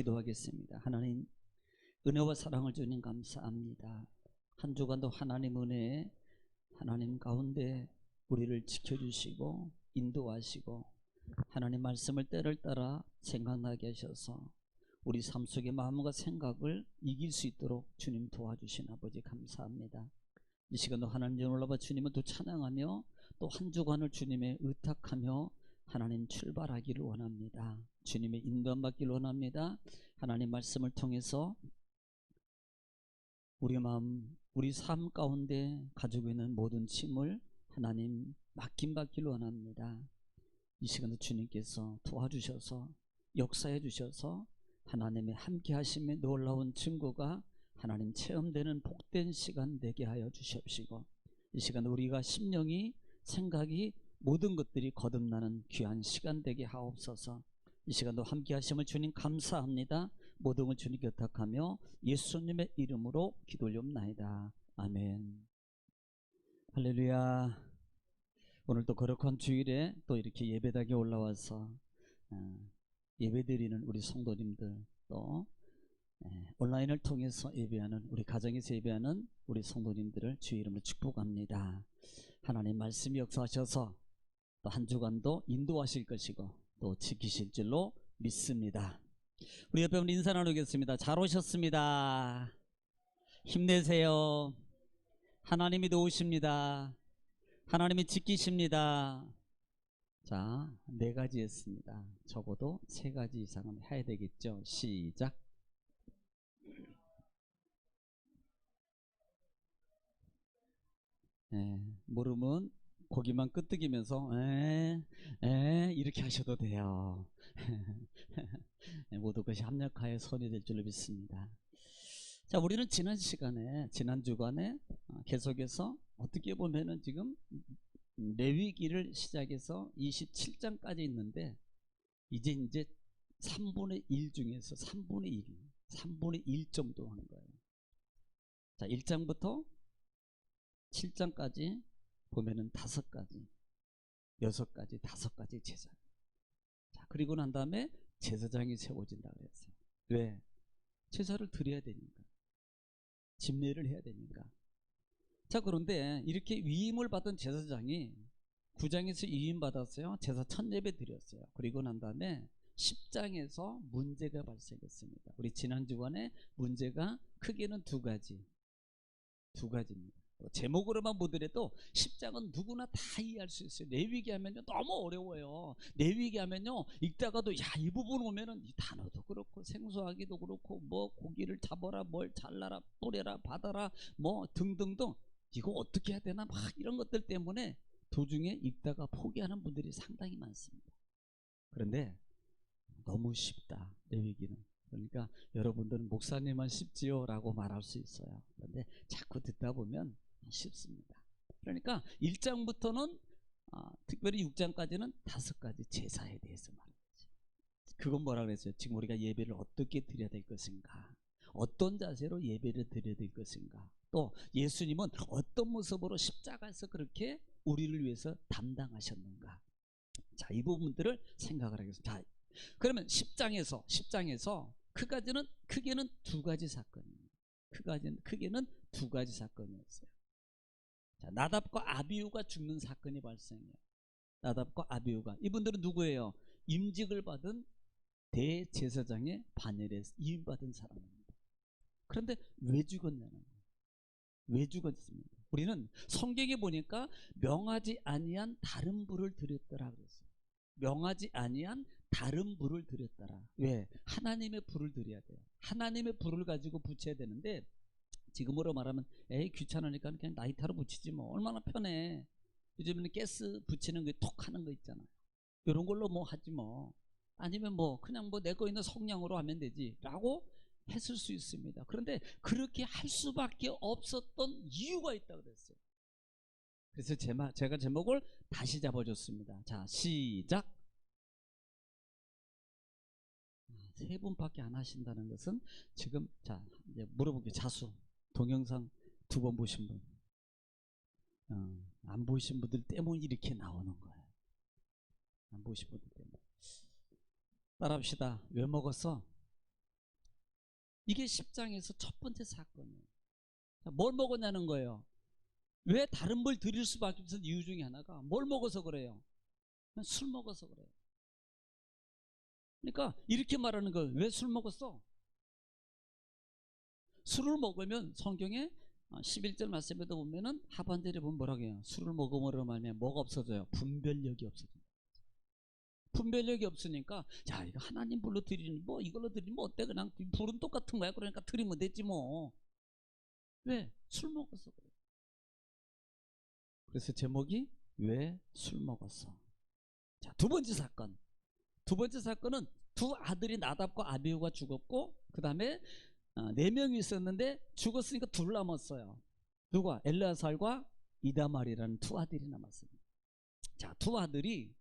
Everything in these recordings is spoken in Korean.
기도하겠습니다. 하나님, 은혜와 사랑을 주님 감사합니다. 한 주간도 하나님 은혜에 하나님 가운데 우리를 지켜주시고 인도하시고 하나님 말씀을 때를 따라 생각나게 하셔서 우리 삶 속의 마음과 생각을 이길 수 있도록 주님 도와주신 아버지 감사합니다. 이 시간도 하나님 올라봐 주님을 또 찬양하며 또 한 주간을 주님의 의탁하며 하나님 출발하기를 원합니다. 주님의 인도함 받기를 원합니다. 하나님 말씀을 통해서 우리 마음, 우리 삶 가운데 가지고 있는 모든 짐을 하나님 맡김받기를 원합니다. 이 시간도 주님께서 도와주셔서 역사해 주셔서 하나님의 함께 하심의 놀라운 증거가 하나님 체험되는 복된 시간 되게 하여 주시옵시고, 이 시간 우리가 심령이 생각이 모든 것들이 거듭나는 귀한 시간 되게 하옵소서. 이 시간도 함께 하심을 주님 감사합니다. 모든 걸 주님께 의탁하며 예수님의 이름으로 기도 올리옵나이다. 아멘. 할렐루야. 오늘도 거룩한 주일에 또 이렇게 예배당에 올라와서 예배드리는 우리 성도님들, 또 온라인을 통해서 예배하는 우리 가정에서 예배하는 우리 성도님들을 주의 이름으로 축복합니다. 하나님 말씀이 역사하셔서 또 한 주간도 인도하실 것이고 또 지키실 줄로 믿습니다. 우리 옆에 분 인사 나누겠습니다. 잘 오셨습니다. 힘내세요. 하나님이 도우십니다. 하나님이 지키십니다. 자, 4가지 했습니다. 적어도 3가지 이상은 해야 되겠죠. 시작. 모르면 고기만 끄덕이면서 이렇게 하셔도 돼요. 모두 것이 합력하여 선이 될 줄로 믿습니다. 자, 우리는 지난 시간에, 지난 주간에 계속해서 어떻게 보면은 지금 레위기를 시작해서 27장까지 있는데 이제 3분의 1 중에서 3분의 1 정도 한 거예요. 자, 1장부터 7장까지 보면은 5가지, 6가지, 5가지 제사. 자, 그리고 난 다음에 제사장이 세워진다고 했어요. 왜? 제사를 드려야 되니까. 집례를 해야 되니까. 자, 그런데 이렇게 위임을 받은 제사장이 9장에서 위임 받았어요. 제사 첫 예배 드렸어요. 그리고 난 다음에 10장에서 문제가 발생했습니다. 우리 지난 주간에 문제가 크게는 2가지입니다. 제목으로만 보더라도 10장은 누구나 다 이해할 수 있어요. 레위기 하면요 너무 어려워요. 레위기 하면요 읽다가도 이 부분 오면은 이 단어도 그렇고 생소하기도 그렇고 뭐 고기를 잡아라, 뭘 잘라라, 뿌려라, 받아라, 뭐 등등등, 이거 어떻게 해야 되나 막 이런 것들 때문에 도중에 읽다가 포기하는 분들이 상당히 많습니다. 그런데 너무 쉽다, 레위기는. 그러니까 여러분들은 목사님은 쉽지요 라고 말할 수 있어요. 그런데 자꾸 듣다 보면 쉽습니다. 그러니까 1장부터는 특별히 6장까지는 5가지 제사에 대해서 말하지. 그건 뭐라 그랬어요? 지금 우리가 예배를 어떻게 드려야 될 것인가, 어떤 자세로 예배를 드려야 될 것인가, 또 예수님은 어떤 모습으로 십자가에서 그렇게 우리를 위해서 담당하셨는가. 자, 이 부분들을 생각을 하겠습니다. 자, 그러면 10장에서 크게는 2가지 사건입니다. 크게는 2가지 사건이었어요. 자, 나답과 아비후가 죽는 사건이 발생해요. 나답과 아비후가, 이분들은 누구예요? 임직을 받은 대제사장의 반열에 임받은 사람입니다. 그런데 왜 죽었냐는 거예요. 왜 죽었습니까? 우리는 성경에 보니까 명하지 아니한 다른 불을 드렸더라 그랬어요. 명하지 아니한 다른 불을 드렸더라. 왜? 하나님의 불을 드려야 돼요. 하나님의 불을 가지고 붙여야 되는데, 지금으로 말하면 에이 귀찮으니까 그냥 라이터로 붙이지 뭐, 얼마나 편해. 요즘에는 가스 붙이는 거 톡 하는 거 있잖아요. 이런 걸로 뭐 하지 뭐. 아니면 뭐 그냥 뭐 내 거 있는 성냥으로 하면 되지 라고 했을 수 있습니다. 그런데 그렇게 할 수밖에 없었던 이유가 있다고 그랬어요. 그래서 제가 제목을 다시 잡아줬습니다. 자, 시작. 3분밖에 안 하신다는 것은 지금, 자, 이제 물어볼게요. 자수, 동영상 2번 보신 분, 안 보신 분들 때문에 이렇게 나오는 거예요. 안 보신 분들 때문에. 따라합시다. 왜 먹었어? 이게 10장에서 첫 번째 사건이에요. 자, 뭘 먹었냐는 거예요. 왜 다른 걸 드릴 수밖에 없는 이유 중에 하나가 뭘 먹어서 그래요? 술 먹어서 그래요. 그러니까 이렇게 말하는 거예요. 왜 술 먹었어? 술을 먹으면 성경에 11절 말씀에도 보면은 하반절에 보면 뭐라고 해요? 술을 먹음으로 말하면 뭐가 없어져요? 분별력이 없어져요. 분별력이 없으니까 자 이거 하나님 불러 드리는 뭐 이걸로 드리면 어때? 그냥 불은 똑같은 거야. 그러니까 드리면 되지 뭐. 왜? 술 먹었어 그래. 그래서 제목이 왜 술 먹었어? 자, 두 번째 사건. 두 번째 사건은 두 아들이 나답과 아비후가 죽었고 그 다음에 네 명이 있었는데 죽었으니까 둘 남았어요. 누가? 엘르아살과 이다말이라는 두 아들이 남았습니다. 자, 두 아들이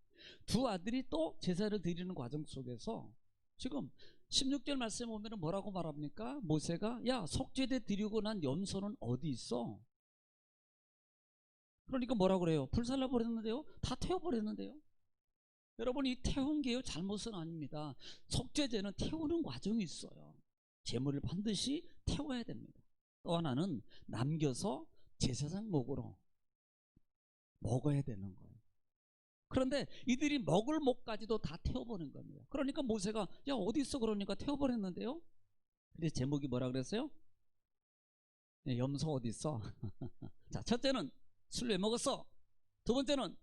또 제사를 드리는 과정 속에서 지금 16절 말씀에 보면 뭐라고 말합니까? 모세가 야 속죄제 드리고 난 염소는 어디 있어? 그러니까 뭐라고 그래요? 불살라 버렸는데요? 다 태워버렸는데요? 여러분 이 태운 게요 잘못은 아닙니다. 속죄제는 태우는 과정이 있어요. 제물을 반드시 태워야 됩니다. 또 하나는 남겨서 제사장 목으로 먹어야 되는 거예요. 그런데 이들이 먹을 목까지도 다 태워버린 겁니다. 그러니까 모세가 야 어디 있어? 그러니까 태워버렸는데요. 근데 제목이 뭐라 그랬어요? 네, 염소 어디 있어? 자, 첫째는 술 왜 먹었어? 두 번째는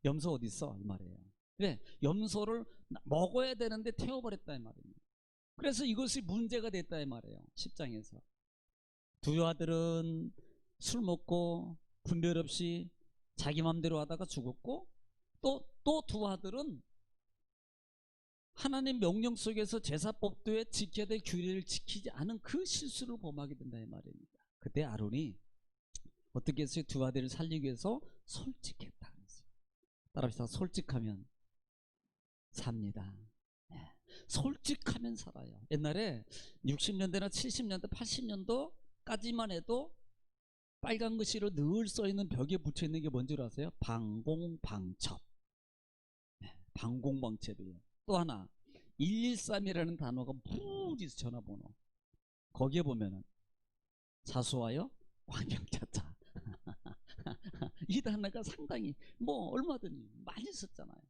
염소 어디 있어? 이 말이에요. 왜? 염소를 먹어야 되는데 태워버렸다 이 말입니다. 그래서 이것이 문제가 됐다 이 말이에요. 10장에서 두 아들은 술 먹고 분별 없이 자기 맘대로 하다가 죽었고 또 두 아들은 하나님 명령 속에서 제사법도에 지켜야 될 규례를 지키지 않은 그 실수를 범하게 된다 이 말입니다. 그때 아론이 어떻게 했어요? 두 아들을 살리기 위해서 솔직했다 그랬어요. 따라합시다. 솔직하면 삽니다. 네. 솔직하면 살아요. 옛날에 60년대나 70년대 80년도까지만 해도 빨간 글씨로 늘 써있는 벽에 붙여있는 게 뭔지 아세요? 방공방첩. 네. 방공방첩이에요. 또 하나 113이라는 단어가 무지 전화번호. 거기에 보면은 사수하여 광명찾자. 이 단어가 상당히 뭐 얼마든지 많이 썼잖아요.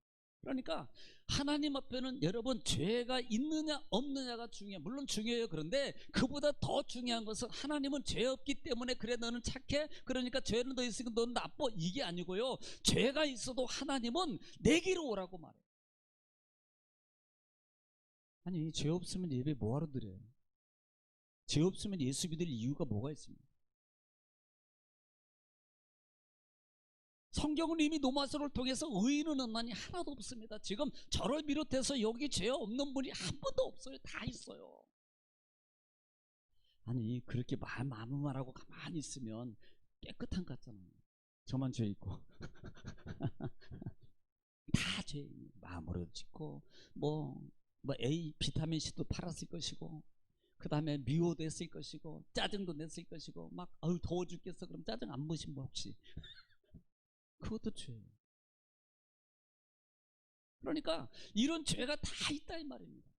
그러니까 하나님 앞에는 여러분 죄가 있느냐 없느냐가 중요해요. 물론 중요해요. 그런데 그보다 더 중요한 것은 하나님은 죄 없기 때문에 그래 너는 착해 그러니까 죄는 너 있으니까 넌 나빠 이게 아니고요. 죄가 있어도 하나님은 내게로 오라고 말해요. 아니 죄 없으면 예배 뭐하러 드려요? 죄 없으면 예수 믿을 이유가 뭐가 있습니까? 성경은 이미 노마서를 통해서 의인은 없나니 하나도 없습니다. 지금 저를 비롯해서 여기 죄 없는 분이 한 분도 없어요. 다 있어요. 아니 그렇게 말하고 가만히 있으면 깨끗한 것 같잖아요. 저만 죄 있고 다 죄 마음으로 짓고 뭐 A 비타민 C도 팔았을 것이고 그 다음에 미워도 했을 것이고 짜증도 냈을 것이고 막 더워 죽겠어 그럼 짜증 안 보신 분 혹시 그것도 죄예요. 그러니까 이런 죄가 다 있다 이 말입니다.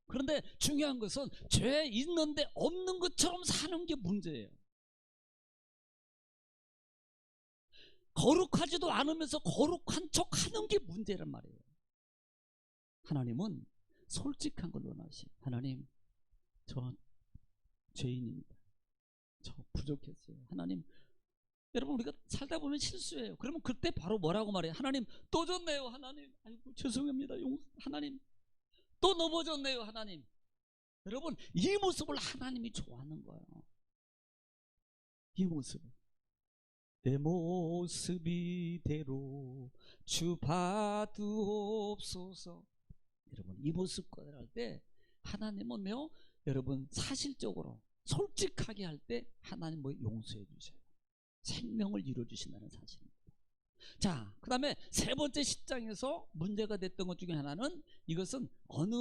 그런데 중요한 것은 죄 있는데 없는 것처럼 사는 게 문제예요. 거룩하지도 않으면서 거룩한 척 하는 게 문제란 말이에요. 하나님은 솔직한 걸 원하시요. 하나님 저 죄인입니다. 저 부족했어요. 하나님 여러분 우리가 살다 보면 실수해요. 그러면 그때 바로 뭐라고 말해요? 하나님 또 졌네요. 하나님 아이고 죄송합니다. 하나님 또 넘어졌네요. 하나님. 여러분 이 모습을 하나님이 좋아하는 거예요. 이 모습. 내 모습 이대로 주 봐두옵소서. 여러분 이 모습 거절할 때 하나님은요 여러분 사실적으로 솔직하게 할 때 하나님 뭐 용서해 주셔요. 생명을 이루어주신다는 사실입니다. 자, 그 다음에 세 번째 10장에서 문제가 됐던 것 중에 하나는 이것은 어느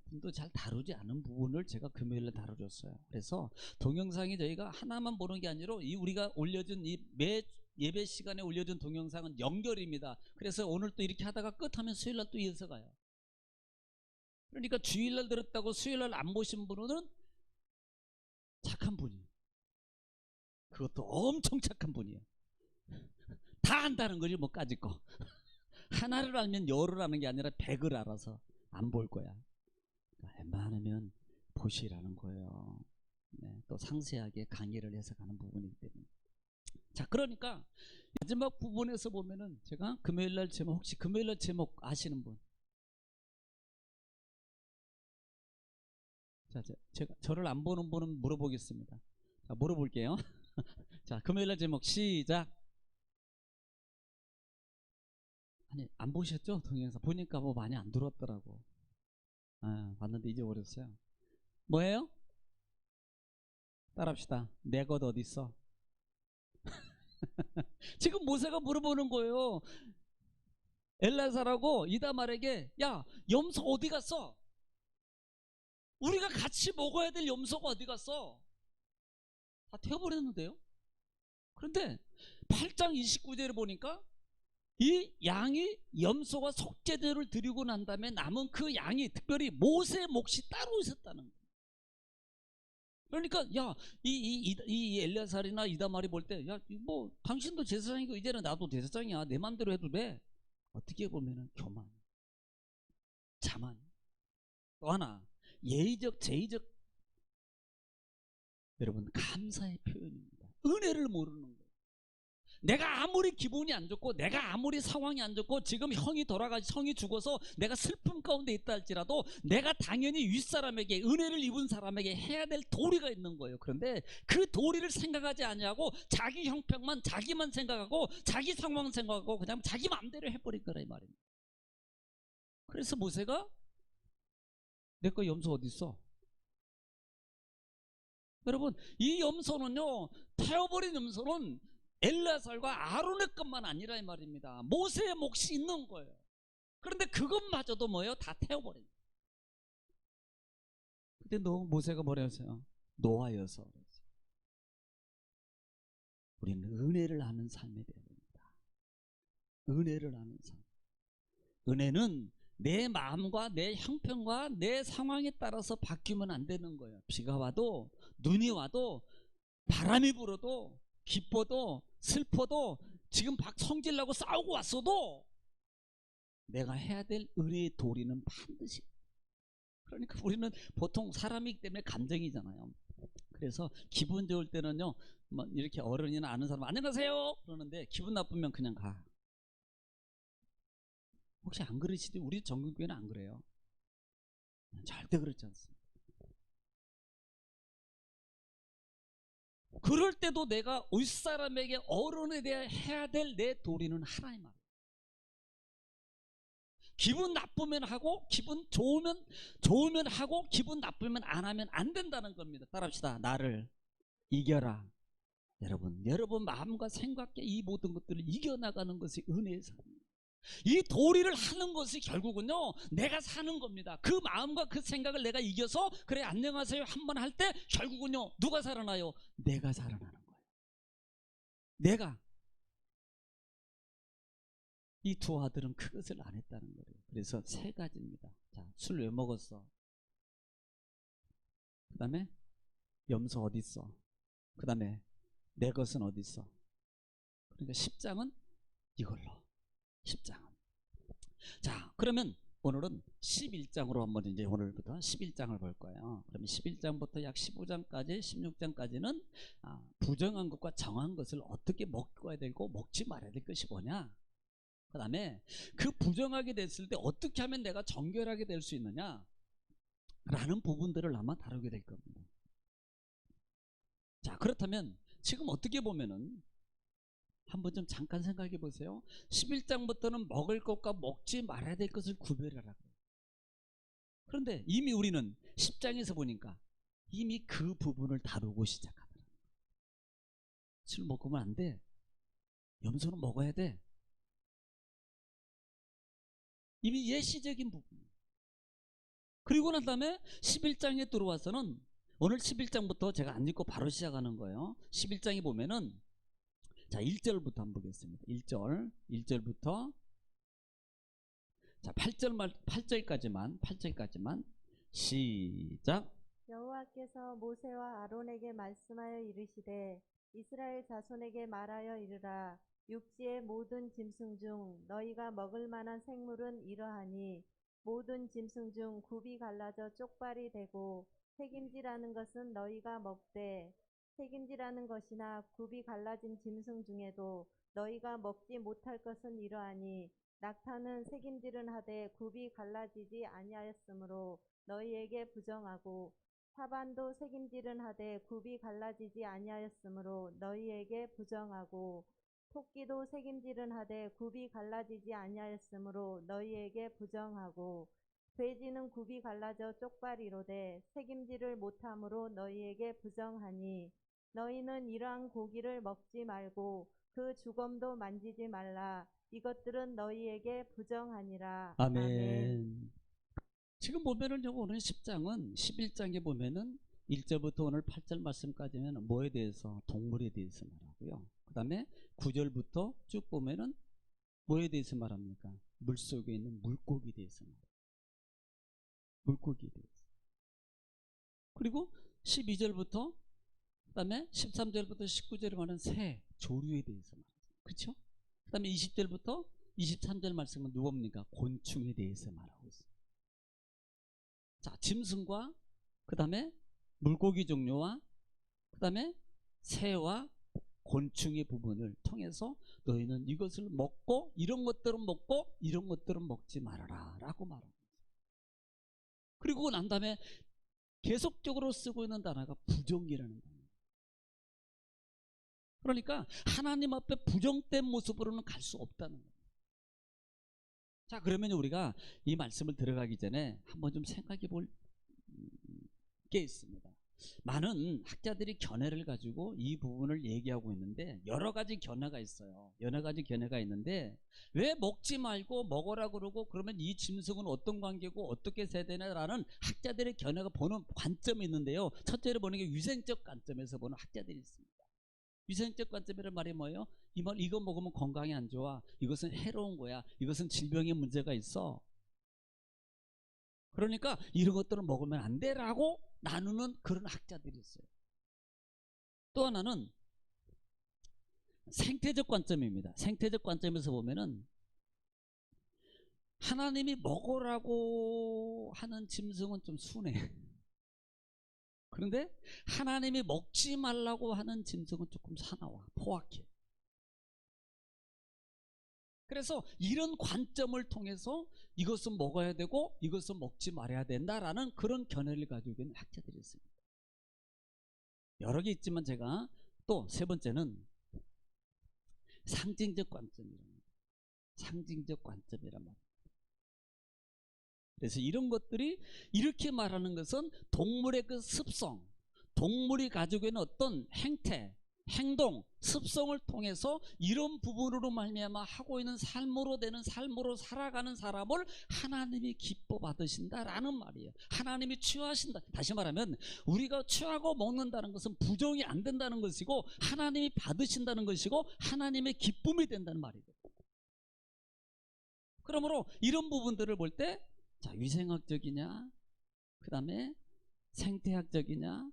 분도 잘 다루지 않은 부분을 제가 금요일에 다뤄줬어요. 그래서 동영상이 저희가 하나만 보는 게 아니라 우리가 올려준 매 예배 시간에 올려준 동영상은 연결입니다. 그래서 오늘 또 이렇게 하다가 끝하면 수요일날 또 이어서 가요. 그러니까 주일날 들었다고 수요일날 안 보신 분은 착한 분이에요. 그것도 엄청 착한 분이에요. 다 안다는 거지 뭐 까짓 거. 하나를 알면 열을 아는 게 아니라 100을 알아서 안 볼 거야. 그러니까 웬만하면 보시라는 거예요. 네, 또 상세하게 강의를 해서 가는 부분이기 때문에. 자, 그러니까 마지막 부분에서 보면은 제가 금요일날 제목, 혹시 금요일날 제목 아시는 분? 자, 제가 저를 안 보는 분은 물어보겠습니다. 자, 물어볼게요. 자, 금요일날 제목 시작. 아니, 안 보셨죠? 동영상 보니까 뭐 많이 안 들어왔더라고. 아, 봤는데 잊어버렸어요. 뭐예요? 따라합시다. 내 것 어디 있어? 지금 모세가 물어보는 거예요. 엘라사라고 이다말에게, 야, 염소 어디 갔어? 우리가 같이 먹어야 될 염소가 어디 갔어? 다 태워버렸는데요. 그런데 8장 29절에 보니까 이 양이 염소가 속죄제를 드리고 난 다음에 남은 그 양이 특별히 모세의 몫이 따로 있었다는 거예요. 그러니까 이 엘리아살이나 이다말이 볼 때, 야, 뭐 당신도 제사장이고 이제는 나도 제사장이야, 내 맘대로 해도 돼. 어떻게 보면은 교만, 자만. 또 하나, 예의적, 제의적. 여러분, 감사의 표현입니다. 은혜를 모르는 거예요. 내가 아무리 기분이 안 좋고 내가 아무리 상황이 안 좋고 지금 형이 형이 죽어서 내가 슬픔 가운데 있다 할지라도 내가 당연히 윗사람에게, 은혜를 입은 사람에게 해야 될 도리가 있는 거예요. 그런데 그 도리를 생각하지 아니하고 자기 형편만, 자기만 생각하고 자기 상황 생각하고 그냥 자기 마음대로 해버린 거라 이 말입니다. 그래서 모세가 내 거 염소 어디 있어? 여러분, 이 염소는요, 태워버린 염소는 엘라살과 아론의 것만 아니라 이 말입니다. 모세의 몫이 있는 거예요. 그런데 그것마저도 뭐예요? 다 태워버린 거예요. 근데 모세가 뭐라 했어요? 노하여서. 우리는 은혜를 아는 삶이 되어야 됩니다. 은혜를 아는 삶. 은혜는 내 마음과 내 형편과 내 상황에 따라서 바뀌면 안 되는 거예요. 비가 와도, 눈이 와도, 바람이 불어도, 기뻐도, 슬퍼도, 지금 성질나고 싸우고 왔어도 내가 해야 될 은혜의 도리는 반드시. 그러니까 우리는 보통 사람이기 때문에 감정이잖아요. 그래서 기분 좋을 때는요, 뭐 이렇게 어른이나 아는 사람 안녕하세요 그러는데 기분 나쁘면 그냥 가. 혹시 안 그러시지? 우리 정금교회는 안 그래요. 절대 그렇지 않습니다. 그럴 때도 내가 윗사람에게, 어른에 대해 해야 될 내 도리는 하나님 말이에요. 기분 나쁘면 하고 기분 좋으면 하고 기분 나쁘면 안 하면 안 된다는 겁니다. 따라합시다. 나를 이겨라. 여러분 마음과 생각과 이 모든 것들을 이겨나가는 것이 은혜의 삶입니다. 이 도리를 하는 것이 결국은요, 내가 사는 겁니다. 그 마음과 그 생각을 내가 이겨서, 그래 안녕하세요 한번 할 때 결국은요, 누가 살아나요? 내가 살아나는 거예요. 내가. 이 두 아들은 그것을 안 했다는 거예요. 그래서 세 가지입니다. 자, 술 왜 먹었어? 그 다음에 염소 어디 있어? 그 다음에 내 것은 어디 있어? 그러니까 10장은 이걸로. 10장은. 자, 그러면 오늘은 11장으로 한번 이제 오늘부터 11장을 볼 거예요. 그러면 11장부터 약 15장까지, 16장까지는 부정한 것과 정한 것을 어떻게 먹어야 되고 먹지 말아야 될 것이 뭐냐. 그 다음에 그 부정하게 됐을 때 어떻게 하면 내가 정결하게 될 수 있느냐 라는 부분들을 아마 다루게 될 겁니다. 자, 그렇다면 지금 어떻게 보면은 한번 좀 잠깐 생각해 보세요. 11장부터는 먹을 것과 먹지 말아야 될 것을 구별하라고. 그런데 이미 우리는 10장에서 보니까 이미 그 부분을 다루고 시작하더라고요. 술 먹으면 안 돼. 염소는 먹어야 돼. 이미 예시적인 부분. 그리고 난 다음에 11장에 들어와서는 오늘 11장부터 제가 안 읽고 바로 시작하는 거예요. 11장에 보면은 자, 1절부터 한번 보겠습니다. 1절부터 자, 8절까지만 시작. 여호와께서 모세와 아론에게 말씀하여 이르시되 이스라엘 자손에게 말하여 이르라. 육지의 모든 짐승 중 너희가 먹을 만한 생물은 이러하니 모든 짐승 중 굽이 갈라져 쪽발이 되고 색임질하는 것은 너희가 먹되 색임질하는 것이나 굽이 갈라진 짐승 중에도 너희가 먹지 못할 것은 이러하니 낙타는 색임질은 하되 굽이 갈라지지 아니하였으므로 너희에게 부정하고 사반도 색임질은 하되 굽이 갈라지지 아니하였으므로 너희에게 부정하고 토끼도 색임질은 하되 굽이 갈라지지 아니하였으므로 너희에게 부정하고 돼지는 굽이 갈라져 쪽발이로되 색임질을 못함으로 너희에게 부정하니 너희는 이러한 고기를 먹지 말고 그 주검도 만지지 말라. 이것들은 너희에게 부정하니라. 아멘. 지금 보면은 오늘 10장은 11장에 보면은 1절부터 오늘 8절 말씀까지는 뭐에 대해서? 동물에 대해서 말하고요. 그 다음에 9절부터 쭉 보면은 뭐에 대해서 말합니까? 물속에 있는 물고기에 대해서 말합니다. 물고기에 대해서. 그리고 12절부터 그 다음에 13절부터 19절에 말하는 새, 조류에 대해서 말합니다. 그렇죠? 그 다음에 20절부터 23절 말씀은 누굽니까? 곤충에 대해서 말하고 있습니다. 자, 짐승과 그 다음에 물고기 종류와 그 다음에 새와 곤충의 부분을 통해서 너희는 이것을 먹고 이런 것들은 먹고 이런 것들은 먹지 말아라 라고 말합니다. 그리고 난 다음에 계속적으로 쓰고 있는 단어가 부정이라는 단어입니다. 그러니까 하나님 앞에 부정된 모습으로는 갈 수 없다는 거예요. 자, 그러면 우리가 이 말씀을 들어가기 전에 한번 좀 생각해 볼 게 있습니다. 많은 학자들이 견해를 가지고 이 부분을 얘기하고 있는데 여러 가지 견해가 있어요. 여러 가지 견해가 있는데 왜 먹지 말고 먹어라 그러고 그러면 이 짐승은 어떤 관계고 어떻게 세야 되냐라는 학자들의 견해가 보는 관점이 있는데요. 첫째로 보는 게 위생적 관점에서 보는 학자들이 있습니다. 위생적 관점이란 말이 뭐예요? 이거 먹으면 건강에 안 좋아. 이것은 해로운 거야. 이것은 질병의 문제가 있어. 그러니까 이런 것들을 먹으면 안 돼라고 나누는 그런 학자들이 있어요. 또 하나는 생태적 관점입니다. 생태적 관점에서 보면은 하나님이 먹으라고 하는 짐승은 좀 순해. 그런데 하나님이 먹지 말라고 하는 짐승은 조금 사나워, 포악해. 그래서 이런 관점을 통해서 이것은 먹어야 되고 이것은 먹지 말아야 된다라는 그런 견해를 가지고 있는 학자들이 있습니다. 여러 개 있지만 제가 또 세 번째는 상징적 관점이라는 거예요. 상징적 관점이란 말이에요. 그래서 이런 것들이 이렇게 말하는 것은 동물의 그 습성, 동물이 가지고 있는 어떤 행태, 행동, 습성을 통해서 이런 부분으로 말미암아 하고 있는 삶으로 되는 삶으로 살아가는 사람을 하나님이 기뻐 받으신다라는 말이에요. 하나님이 취하신다. 다시 말하면 우리가 취하고 먹는다는 것은 부정이 안 된다는 것이고 하나님이 받으신다는 것이고 하나님의 기쁨이 된다는 말이거든요. 그러므로 이런 부분들을 볼 때 자, 위생학적이냐, 그 다음에 생태학적이냐,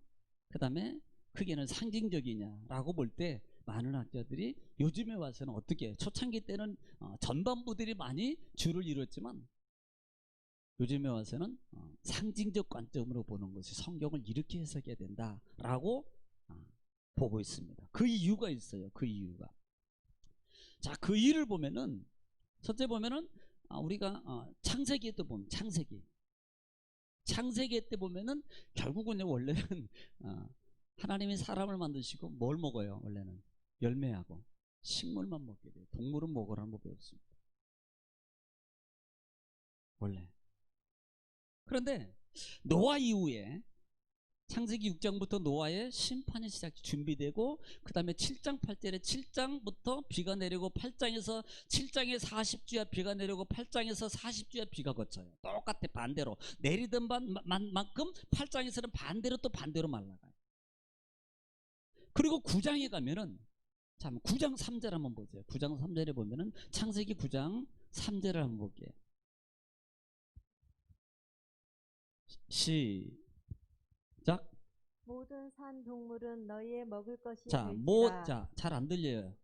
그 다음에 크게는 상징적이냐라고 볼 때 많은 학자들이 요즘에 와서는 어떻게 초창기 때는 전반부들이 많이 주를 이뤘지만 요즘에 와서는 상징적 관점으로 보는 것이 성경을 이렇게 해석해야 된다라고 보고 있습니다. 그 이유가 있어요. 그 이유가. 자, 그 이유를 보면은 첫째 보면은 우리가 창세기에 또 보면 창세기 때 보면은 결국은 원래는 하나님이 사람을 만드시고 뭘 먹어요? 원래는 열매하고 식물만 먹게 돼요. 동물은 먹으라는 법이 없습니다. 원래. 그런데 노아 이후에 창세기 6장부터 노아의 심판이 준비되고 그 다음에 7장 8절에 7장부터 비가 내리고 8장에서 7장에 40주야 비가 내리고 8장에서 40주야 비가 그쳐요. 똑같아. 반대로 내리던 만큼 8장에서는 반대로 또 반대로 말라가요. 그리고 9장에 가면은 자, 9장 3절 한번 보세요. 9장 3절에 보면은 창세기 9장 3절을 한번 볼게요. 시작. 모든 산 동물은 너희의 먹을 것이 자, 될지라. 잘 안 들려요.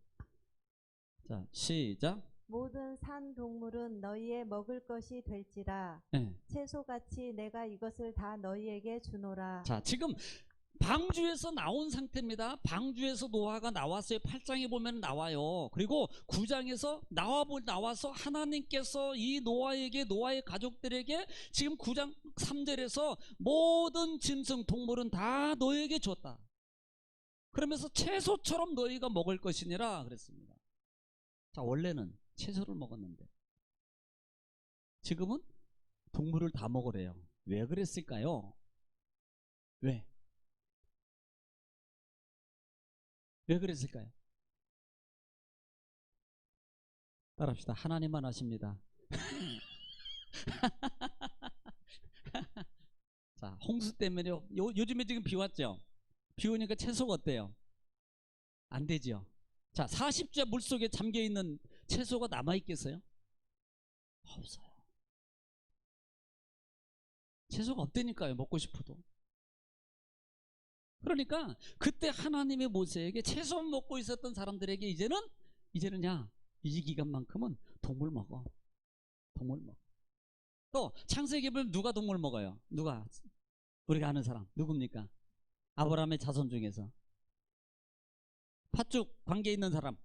자, 시작. 모든 산 동물은 너희의 먹을 것이 될지라. 네. 채소같이 내가 이것을 다 너희에게 주노라. 자, 지금 방주에서 나온 상태입니다. 방주에서 노아가 나왔어요. 8장에 보면 나와요. 그리고 9장에서 나와서 하나님께서 이 노아에게, 노아의 가족들에게 지금 9장 3절에서 모든 짐승 동물은 다 너에게 줬다. 그러면서 채소처럼 너희가 먹을 것이니라 그랬습니다. 자, 원래는 채소를 먹었는데 지금은 동물을 다 먹으래요. 왜 그랬을까요? 왜? 왜 그랬을까요? 따라합시다. 하나님만 아십니다. 자, 홍수 때문에요. 요즘에 지금 비 왔죠? 비 오니까 채소가 어때요? 안 되죠? 자, 40자 물속에 잠겨있는 채소가 남아있겠어요? 없어요. 채소가 없다니까요. 먹고 싶어도. 그러니까 그때 하나님의 모세에게 채소 먹고 있었던 사람들에게 이제는 이 기간만큼은 동물 먹어. 동물 먹어. 또 창세기 보면 누가 동물 먹어요? 누가? 우리가 아는 사람 누굽니까? 아브라함의 자손 중에서 팥죽 관계 있는 사람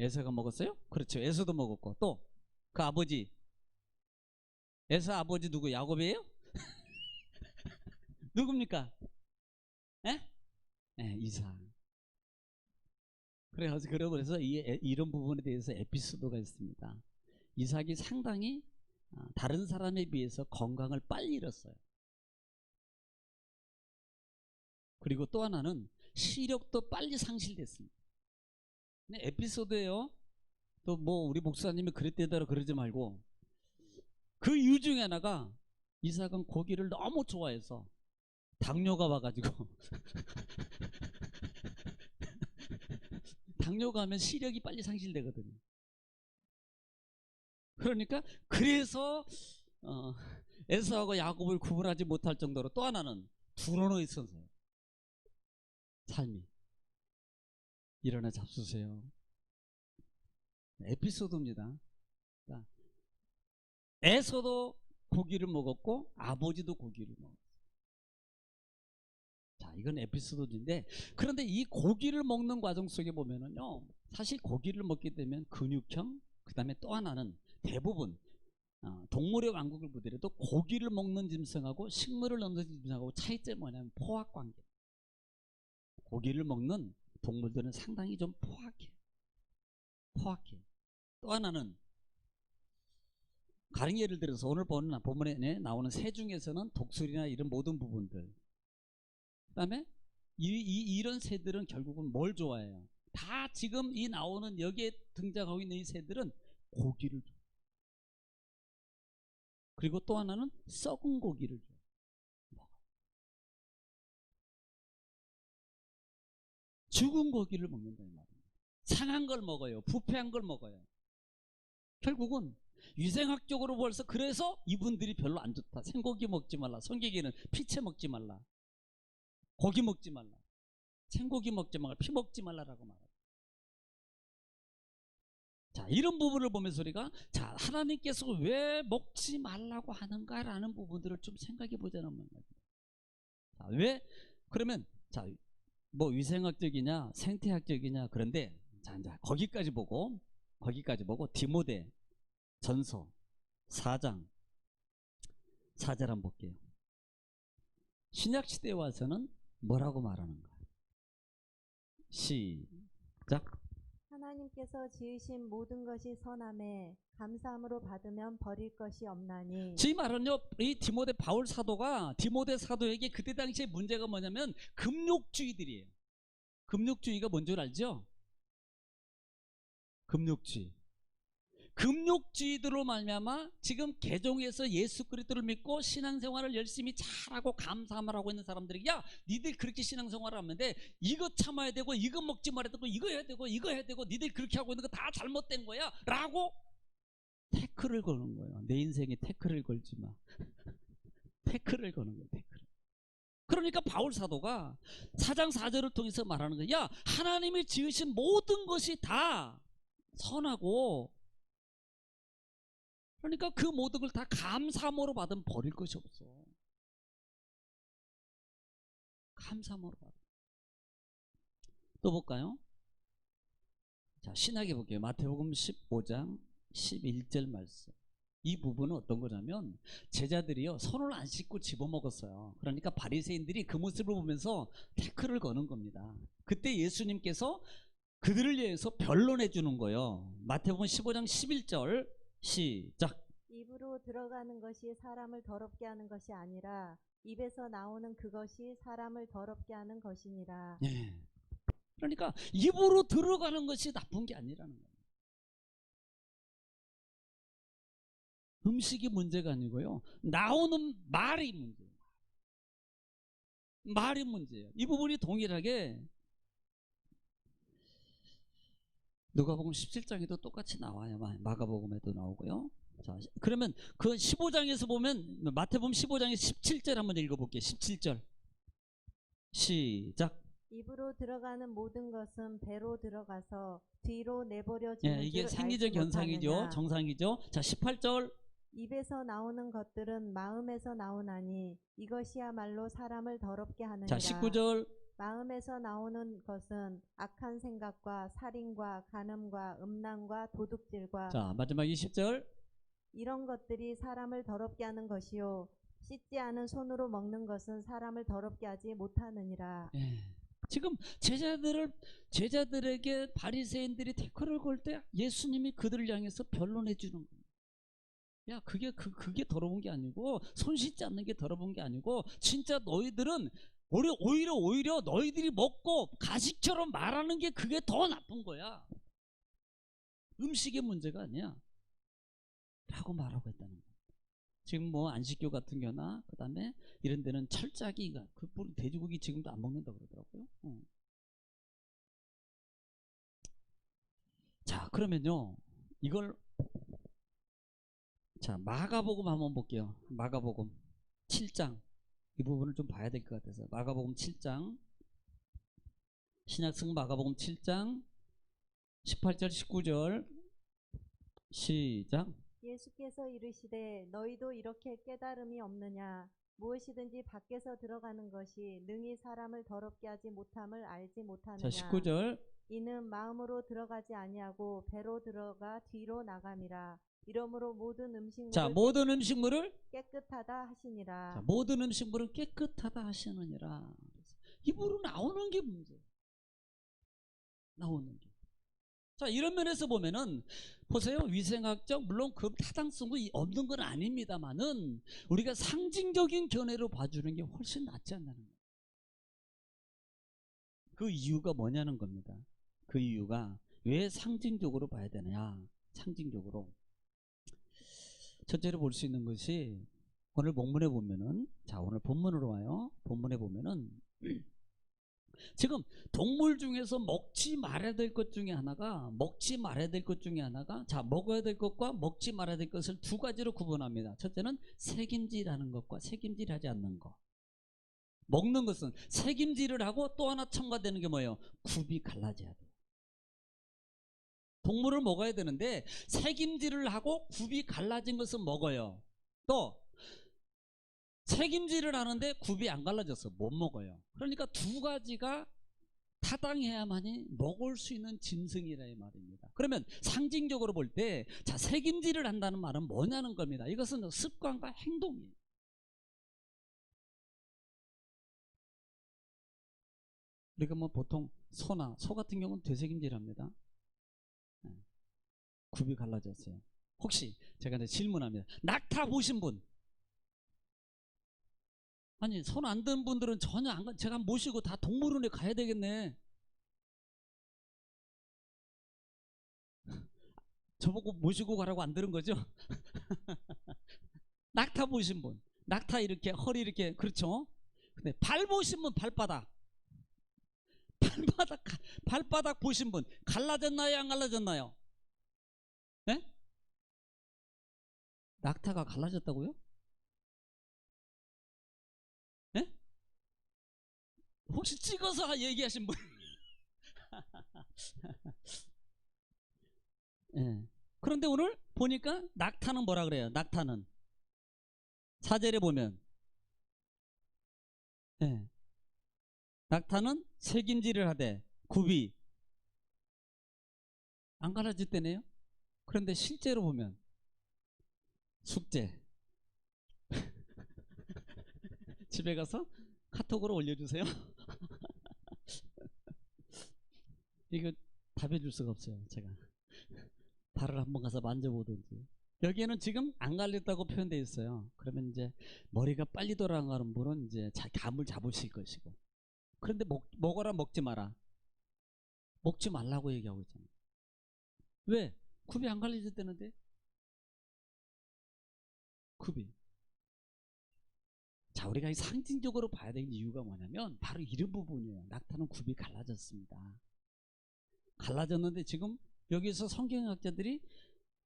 에서가 먹었어요? 그렇죠. 에서도 먹었고 또 그 아버지 에서 아버지 누구? 야곱이에요? 누굽니까? 에? 네, 이삭. 그래서 이런 부분에 대해서 에피소드가 있습니다. 이삭이 상당히 다른 사람에 비해서 건강을 빨리 잃었어요. 그리고 또 하나는 시력도 빨리 상실됐습니다. 네, 에피소드예요. 또 뭐 우리 목사님이 그랬대더라 그러지 말고 그 이유 중에 하나가 이삭은 고기를 너무 좋아해서 당뇨가 와가지고 당뇨가 하면 시력이 빨리 상실되거든요. 그러니까 그래서 에서하고 야곱을 구분하지 못할 정도로 또 하나는 두려워 있었어요. 삶이. 일어나 잡수세요. 에피소드입니다. 에서도 고기를 먹었고 아버지도 고기를 먹었어요. 자, 이건 에피소드인데 그런데 이 고기를 먹는 과정 속에 보면은요, 사실 고기를 먹게 되면 근육형, 그 다음에 또 하나는 대부분 동물의 왕국을 보더라도 고기를 먹는 짐승하고 식물을 먹는 짐승하고 차이점이 뭐냐면 포화 관계. 고기를 먹는 동물들은 상당히 좀 포악해. 또 하나는 가령 예를 들어서 오늘 본문에 나오는 새 중에서는 독수리나 이런 모든 부분들, 그 다음에 이런 새들은 결국은 뭘 좋아해요? 다 지금 이 나오는 여기에 등장하고 있는 이 새들은 고기를 좋아해요. 그리고 또 하나는 썩은 고기를 좋아해요. 죽은 고기를 먹는다는 말이에요. 상한 걸 먹어요. 부패한 걸 먹어요. 결국은 위생학적으로 벌써 그래서 이분들이 별로 안 좋다. 생고기 먹지 말라. 성경에는 피채 먹지 말라. 고기 먹지 말라. 생고기 먹지 말라. 피 먹지 말라라고 말해요. 자, 이런 부분을 보면서 우리가 자, 하나님께서 왜 먹지 말라고 하는가라는 부분들을 좀 생각해 보자는 말이에요. 자, 왜? 그러면 자, 뭐 위생학적이냐 생태학적이냐 그런데 자, 이제 거기까지 보고 디모데 전서 4장 4절 한번 볼게요. 신약시대에 와서는 뭐라고 말하는가? 시작. 하나님께서 지으신 모든 것이 선함에 감사함으로 받으면 버릴 것이 없나니. 이 말은요, 이 디모데 바울 사도가 디모데 사도에게 그때 당시에 문제가 뭐냐면 금욕주의들이에요. 금욕주의가 뭔 줄 알죠? 금욕주의들로 말미암아 지금 개종해서 예수 그리스도를 믿고 신앙생활을 열심히 잘하고 감사함을 하고 있는 사람들이 야, 니들 그렇게 신앙생활을 하는데 이거 참아야 되고 이거 먹지 말아야 되고 이거 해야 되고 이거 해야 되고 니들 그렇게 하고 있는 거 다 잘못된 거야 라고 태클을 거는 거예요. 내 인생에 태클을 걸지 마. 태클을 거는 거예요. 태클. 그러니까 바울 사도가 4장 4절을 통해서 말하는 거예요. 야, 하나님이 지으신 모든 것이 다 선하고, 그러니까 그 모든 걸 다 감사함으로 받으면 버릴 것이 없어. 감사함으로 받아. 또 볼까요? 자, 신약에 볼게요. 마태복음 15장 11절 말씀. 이 부분은 어떤 거냐면 제자들이요 손을 안 씻고 집어먹었어요. 그러니까 바리새인들이 그 모습을 보면서 태클을 거는 겁니다. 그때 예수님께서 그들을 위해서 변론해 주는 거예요. 마태복음 15장 11절 시작. 입으로 들어가는 것이 사람을 더럽게 하는 것이 아니라 입에서 나오는 그것이 사람을 더럽게 하는 것이니라. 예. 그러니까 입으로 들어가는 것이 나쁜 게 아니라는 거예요. 음식이 문제가 아니고요. 나오는 말이 문제예요. 말이 문제예요. 이 부분이 동일하게 누가복음 17장에도 똑같이 나와요. 마가복음에도 나오고요. 자, 그러면 그 15장에서 보면 마태복음 15장의 17절 한번 읽어볼게요. 17절 시작. 입으로 들어가는 모든 것은 배로 들어가서 뒤로 내버려지는 예, 이게 줄 생리적 알지 현상이죠. 못하느냐. 정상이죠. 자, 18절. 입에서 나오는 것들은 마음에서 나오나니 이것이야말로 사람을 더럽게 하느니라. 자, 19절. 마음에서 나오는 것은 악한 생각과 살인과 간음과 음란과 도둑질과 자, 마지막 20절. 이런 것들이 사람을 더럽게 하는 것이요 씻지 않은 손으로 먹는 것은 사람을 더럽게 하지 못하느니라. 예. 지금 제자들에게 바리새인들이 태클을 걸 때 예수님이 그들을 향해서 변론해 주는 거예요. 야, 그게 더러운 게 아니고 손 씻지 않는 게 더러운 게 아니고 진짜 너희들은 오히려 너희들이 먹고 가식처럼 말하는 게 그게 더 나쁜 거야. 음식의 문제가 아니야. 라고 말하고 있다는 거예요. 지금 뭐 안식교 같은 경우나 그다음에 이런 데는 철저하게 돼지고기 지금도 안 먹는다 그러더라고요. 자, 그러면요. 이걸 자, 마가복음 한번 볼게요. 마가복음 7장. 이 부분을 좀 봐야 될 것 같아서. 마가복음 7장. 신약성 마가복음 7장 18절 19절 시작. 예수께서 이르시되 너희도 이렇게 깨달음이 없느냐. 무엇이든지 밖에서 들어가는 것이 능히 사람을 더럽게 하지 못함을 알지 못하느냐. 자, 19절. 이는 마음으로 들어가지 아니하고 배로 들어가 뒤로 나감이라. 이러므로 모든 음식물을 자, 모든 음식물을 깨끗하다 하시니라. 자, 모든 음식물은 깨끗하다 하시느니라. 입으로 나오는 게 문제. 나오는 게. 자, 이런 면에서 보면은 보세요. 위생학적 물론 그 타당성이 없는 건 아닙니다만은 우리가 상징적인 견해로 봐주는 게 훨씬 낫지 않나는 거예요. 그 이유가 뭐냐는 겁니다. 그 이유가 왜 상징적으로 봐야 되느냐. 상징적으로. 첫째로 볼 수 있는 것이 오늘 본문에 보면은 자, 오늘 본문으로 와요. 본문에 보면은 지금 동물 중에서 먹지 말아야 될 것 중에 하나가 자, 먹어야 될 것과 먹지 말아야 될 것을 두 가지로 구분합니다. 첫째는 색임질하는 것과 색임질하지 않는 것. 먹는 것은 색임질을 하고 또 하나 첨가되는 게 뭐예요? 굽이 갈라져야 돼요. 동물을 먹어야 되는데 색임질을 하고 굽이 갈라진 것은 먹어요. 또 색임질을 하는데 굽이 안 갈라져서 못 먹어요. 그러니까 두 가지가 타당해야만이 먹을 수 있는 짐승이라 이 말입니다. 그러면 상징적으로 볼 때 자, 색임질을 한다는 말은 뭐냐는 겁니다. 이것은 습관과 행동이에요. 우리가 뭐 보통 소 같은 경우는 되색임질합니다. 굽이 갈라졌어요. 혹시 제가 이제 질문합니다. 낙타 보신 분? 아니, 손 안 든 분들은 전혀 안 가. 제가 모시고 다 동물원에 가야 되겠네. 저보고 모시고 가라고 안 들은 거죠? 낙타 보신 분, 낙타 이렇게 허리 이렇게 그렇죠? 근데 발 보신 분 발바닥 보신 분 갈라졌나요? 안 갈라졌나요? 네? 낙타가 갈라졌다고요? 예? 혹시 찍어서 얘기하신 분? 예. 그런데 오늘 보니까 낙타는 뭐라 그래요? 낙타는 4절에 보면 예. 낙타는 색임질을 하되 굽이 안 갈라졌대네요. 그런데 실제로 보면 숙제 집에 가서 카톡으로 올려주세요. 이거 답해줄 수가 없어요. 제가 발을 한번 가서 만져보든지. 여기에는 지금 안 갈렸다고 표현되어 있어요. 그러면 이제 머리가 빨리 돌아가는 분은 이제 감을 잡으실 것이고. 그런데 먹어라 먹지 마라. 먹지 말라고 얘기하고 있잖아요. 왜? 굽이 안 갈려졌다는데? 굽이. 자, 우리가 상징적으로 봐야 되는 이유가 뭐냐면 바로 이런 부분이에요. 낙타는 굽이 갈라졌습니다. 갈라졌는데 지금 여기서 성경학자들이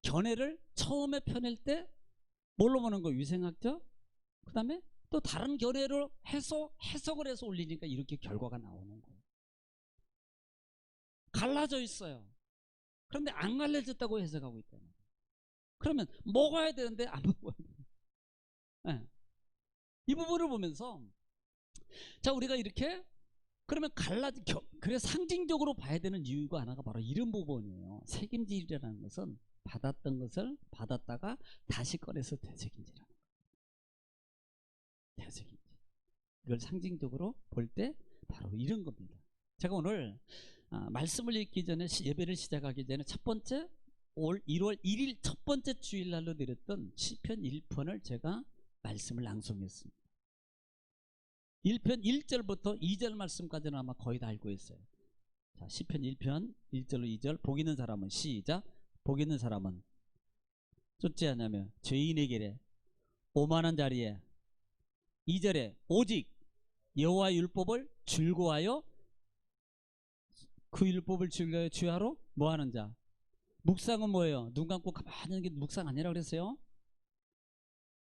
견해를 처음에 펴낼 때 뭘로 보는 거예요? 위생학적? 그 다음에 또 다른 견해를 해석을 해서 올리니까 이렇게 결과가 나오는 거예요. 갈라져 있어요. 그런데 안 갈라졌다고 해석하고 있다는 거예요. 그러면 먹어야 되는데 안 먹어야 돼요. 네. 이 부분을 보면서 자, 우리가 이렇게 그러면 그래 상징적으로 봐야 되는 이유가 하나가 바로 이런 부분이에요. 책임질이라는 것은 받았던 것을 받았다가 다시 꺼내서 되새김질하는 거예요. 되새김질. 이걸 상징적으로 볼 때 바로 이런 겁니다. 제가 오늘 말씀을 읽기 전에 예배를 시작하기 전에 첫 번째 1월 1일 첫 번째 주일날로 드렸던 시편 1편을 제가 말씀을 낭송했습니다. 1편 1절부터 2절 말씀까지는 아마 거의 다 알고 있어요. 자, 시편 1편 1절로 2절. 복 있는 사람은 시작. 복 있는 사람은 쫓지 않으며 죄인에게 오만한 자리에 2절에 오직 여호와의 율법을 즐거워하여 그 율법을 즐거워하여 주야로 뭐하는 자. 묵상은 뭐예요? 눈 감고 가만히 있는 게 묵상 아니라 그랬어요.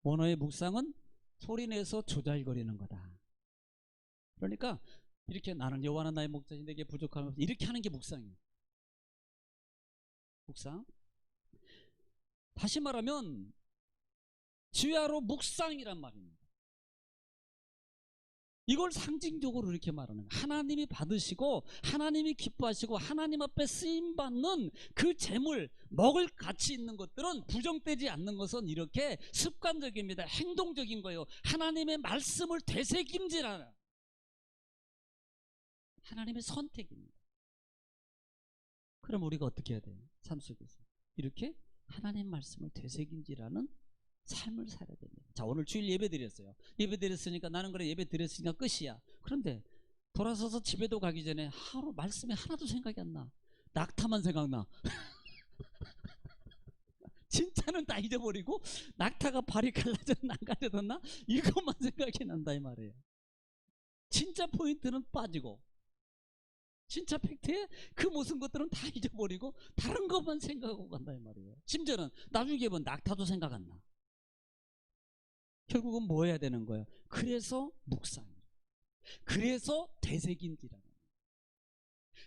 언어의 묵상은 소리내서 조잘거리는 거다. 그러니까 이렇게 나는 여호와는 나의 목자니 내게 부족함이 없어 이렇게 하는 게 묵상이에요. 묵상. 다시 말하면 주야로 묵상이란 말입니다. 이걸 상징적으로 이렇게 말하는 거예요. 하나님이 받으시고 하나님이 기뻐하시고 하나님 앞에 쓰임받는 그 재물 먹을 가치 있는 것들은 부정되지 않는 것은 이렇게 습관적입니다. 행동적인 거예요. 하나님의 말씀을 되새김질하는 하나님의 선택입니다. 그럼 우리가 어떻게 해야 돼요? 삶 속에서 이렇게 하나님 말씀을 되새김질하는 삶을 살아야 됩니다. 자, 오늘 주일 예배 드렸어요. 예배 드렸으니까 나는 그래 예배 드렸으니까 끝이야. 그런데 돌아서서 집에도 가기 전에 하루 말씀이 하나도 생각이 안 나. 낙타만 생각나. 진짜는 다 잊어버리고 낙타가 발이 갈라졌나 안 갈라졌나 이것만 생각이 난다 이 말이에요. 진짜 포인트는 빠지고 진짜 팩트에 그 모든 것들은 다 잊어버리고 다른 것만 생각하고 간다 이 말이에요. 심지어는 나중에 보면 낙타도 생각 안 나. 결국은 뭐 해야 되는 거예요? 그래서 묵상, 그래서 되새김질이라는 거예요.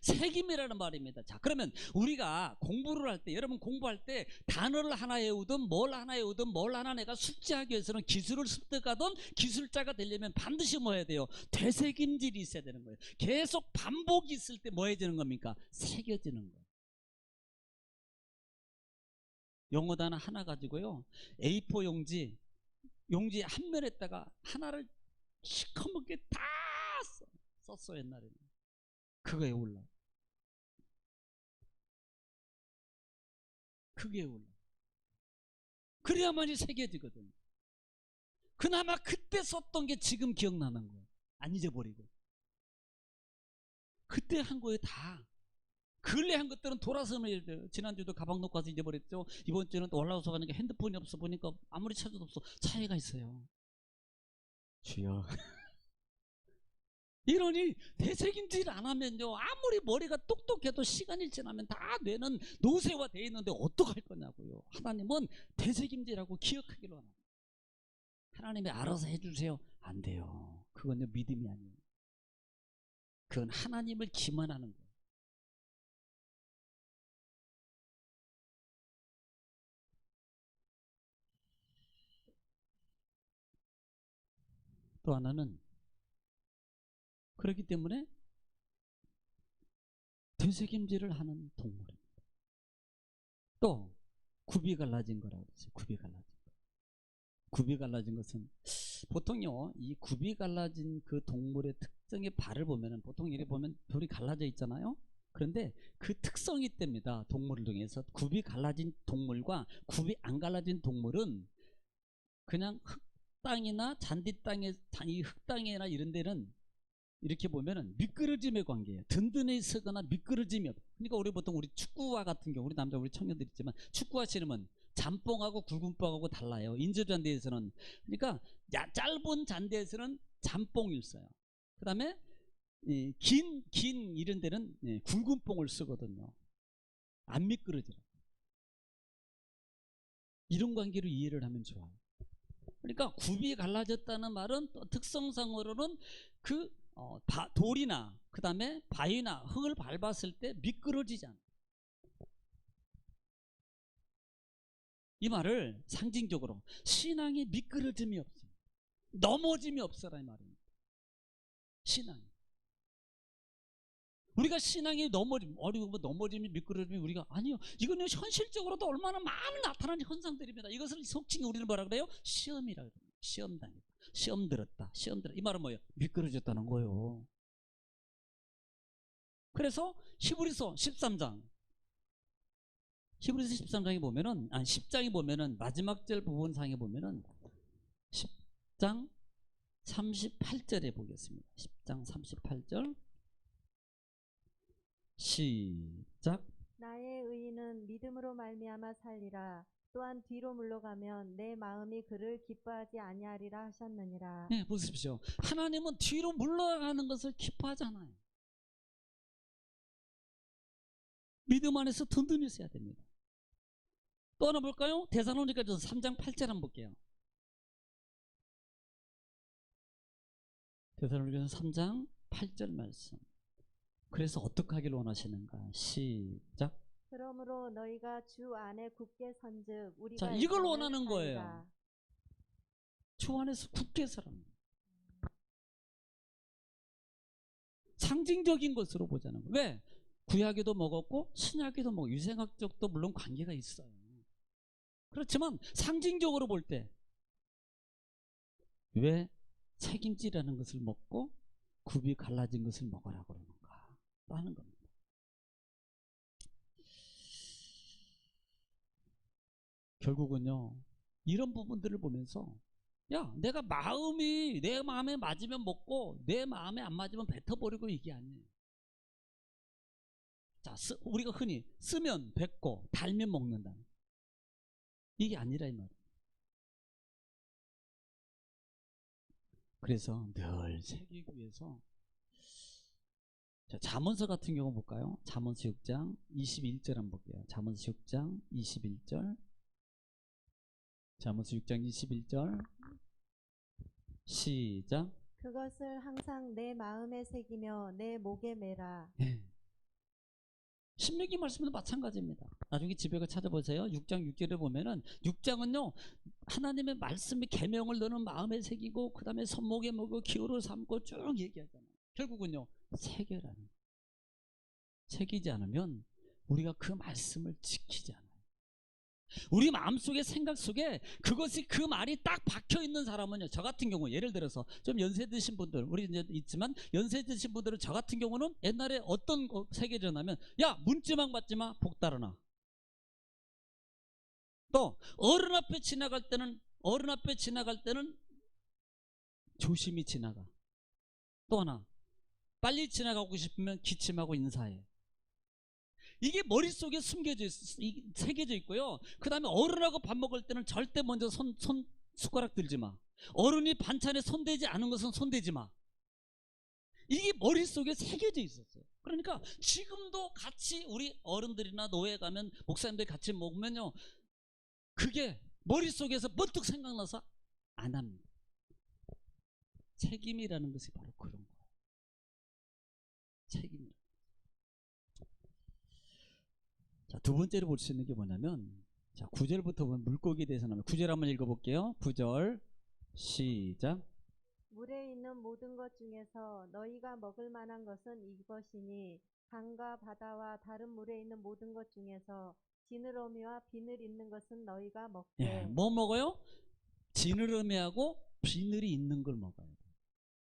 새김이라는 말입니다. 자, 그러면 우리가 공부를 할 때, 여러분 공부할 때 단어를 하나 외우든 뭘 하나 외우든 뭘 하나 내가 숙지하기 위해서는 기술을 습득하든 기술자가 되려면 반드시 뭐 해야 돼요? 되새김질이 있어야 되는 거예요. 계속 반복이 있을 때 뭐 해지는 겁니까? 새겨지는 거예요. 영어 단어 하나 가지고요, A4 용지 한 면에다가 하나를 시커멓게 다 썼어 옛날에는. 그거에 올라. 그게 올라. 그래야만이 새겨지거든. 그나마 그때 썼던 게 지금 기억나는 거예요. 안 잊어버리고. 그때 한 거에 다. 근래 한 것들은 돌아서면 돼요. 지난주도 가방 놓고 와서 잊어버렸죠. 이번 주는 또 올라와서 가니까 핸드폰이 없어 보니까 아무리 찾아도 없어. 차이가 있어요. 주여. 이러니 되새김질 안 하면요, 아무리 머리가 똑똑해도 시간이 지나면 다 뇌는 노쇠화되어 있는데 어떡할 거냐고요. 하나님은 되새김질하고 기억하기로 합니다. 하나님이 알아서 해주세요. 안 돼요. 그건 믿음이 아니에요. 그건 하나님을 기만하는 거예요. 또 하나는 그렇기 때문에 되새김질을 하는 동물입니다. 또 굽이 갈라진 거라고 그러죠. 굽이 갈라진 거. 굽이 갈라진 것은 보통요, 이 굽이 갈라진 그 동물의 특성의 발을 보면은 보통 이렇게 보면 돌이 갈라져 있잖아요. 그런데 그 특성이 뗍니다. 동물을 통해서 굽이 갈라진 동물과 굽이 안 갈라진 동물은 그냥 흙땅이나 잔디 땅에, 이 흙땅이나 이런 데는 이렇게 보면은 미끄러짐의 관계예요. 든든히 서거나 미끄러짐이 없어요. 그러니까 우리 보통 우리 축구화 같은 경우, 우리 남자 우리 청년들 있지만 축구화 신으면 잠뽕하고 굵은 뽕하고 달라요. 인조잔디에서는. 그러니까 짧은 잔디에서는 잠뽕을 써요. 그 다음에 긴 이런 데는 굵은 뽕을 쓰거든요. 안 미끄러져요. 이런 관계로 이해를 하면 좋아요. 그러니까 굽이 갈라졌다는 말은 또 특성상으로는 그 돌이나 그 다음에 바위나 흙을 밟았을 때 미끄러지지 않아요. 이 말을 상징적으로 신앙이 미끄러짐이 없어요. 넘어짐이 없어라 이 말입니다. 신앙이. 우리가 신앙이 넘어짐이 미끄러짐이 우리가 아니요. 이거는 현실적으로도 얼마나 많은 나타나는 현상들입니다. 이것을 속칭 우리는 뭐라 그래요? 시험이라고 그래요. 시험 당했다. 시험 들었다. 이 말은 뭐예요? 미끄러졌다는 거예요. 그래서 히브리서 13장. 히브리서 13장에 보면은, 10장에 보면은, 마지막 절 부분상에 보면은, 10장 38절에 보겠습니다. 10장 38절. 시작. 나의 의인은 믿음으로 말미암아 살리라. 또한 뒤로 물러가면 내 마음이 그를 기뻐하지 아니하리라 하셨느니라. 네, 보십시오. 하나님은 뒤로 물러가는 것을 기뻐하잖아요. 믿음 안에서 든든히 써야 됩니다. 또 하나 볼까요? 데살로니가전서 3장 8절 한번 볼게요. 데살로니가전서 3장 8절 말씀. 그래서 어떻게 하길 원하시는가? 시작. 그러므로 너희가 주 안에 굳게 선즉 우리가 자, 이걸 이제는 원하는 살리라. 거예요. 주 안에서 굳게 서랍니다. 상징적인 것으로 보자는 거예요. 왜? 구약에도 먹었고 신약에도 먹고 유생학적도 물론 관계가 있어요. 그렇지만 상징적으로 볼 때 왜 책임지라는 것을 먹고 굽이 갈라진 것을 먹으라고 그러는가 하는 겁니다. 결국은요, 이런 부분들을 보면서 야, 내가 내 마음에 맞으면 먹고 내 마음에 안 맞으면 뱉어버리고 이게 아니에요. 자, 우리가 흔히 쓰면 뱉고 달면 먹는다. 이게 아니라 이 말이에요. 그래서 늘 새기기 위해서 자, 잠언서 같은 경우 볼까요? 잠언서 6장 21절 한번 볼게요. 잠언서 6장 21절. 잠언서 6장 21절. 시작. 그것을 항상 내 마음에 새기며 내 목에 매라. 네. 신명기 말씀도 마찬가지입니다. 나중에 집에 가 찾아보세요. 6장 6절에 보면은 6장은요 하나님의 말씀의 계명을 너는 마음에 새기고 그 다음에 손목에 먹고 기호를 삼고 쭉 얘기하잖아요. 결국은요 새겨라는. 새기지 않으면 우리가 그 말씀을 지키지 않아요. 우리 마음속에 생각 속에 그것이 그 말이 딱 박혀 있는 사람은요, 저 같은 경우 예를 들어서 좀 연세 드신 분들 우리 이제 있지만 연세 드신 분들은 저 같은 경우는 옛날에 어떤 거 새겨졌냐면 야 문지방 받지 마 복 달아나. 또 어른 앞에 지나갈 때는 조심히 지나가. 또 하나 빨리 지나가고 싶으면 기침하고 인사해. 이게 머릿속에 새겨져 있고요. 그 다음에 어른하고 밥 먹을 때는 절대 먼저 숟가락 들지 마. 어른이 반찬에 손대지 않은 것은 손대지 마. 이게 머릿속에 새겨져 있었어요. 그러니까 지금도 같이 우리 어른들이나 노예 가면 목사님들 같이 먹으면요, 그게 머릿속에서 번뜩 생각나서 안 합니다. 책임이라는 것이 바로 그런 거예요. 책임이라는 거. 자, 두 번째로 볼 수 있는 게 뭐냐면, 자, 9절부터 보면 물고기에 대해서 나오면 9절 한번 읽어볼게요. 9절 시작. 물에 있는 모든 것 중에서 너희가 먹을 만한 것은 이것이니 강과 바다와 다른 물에 있는 모든 것 중에서 지느러미와 비늘 있는 것은 너희가 먹되. 예, 뭐 먹어요? 지느러미하고 비늘이 있는 걸 먹어요.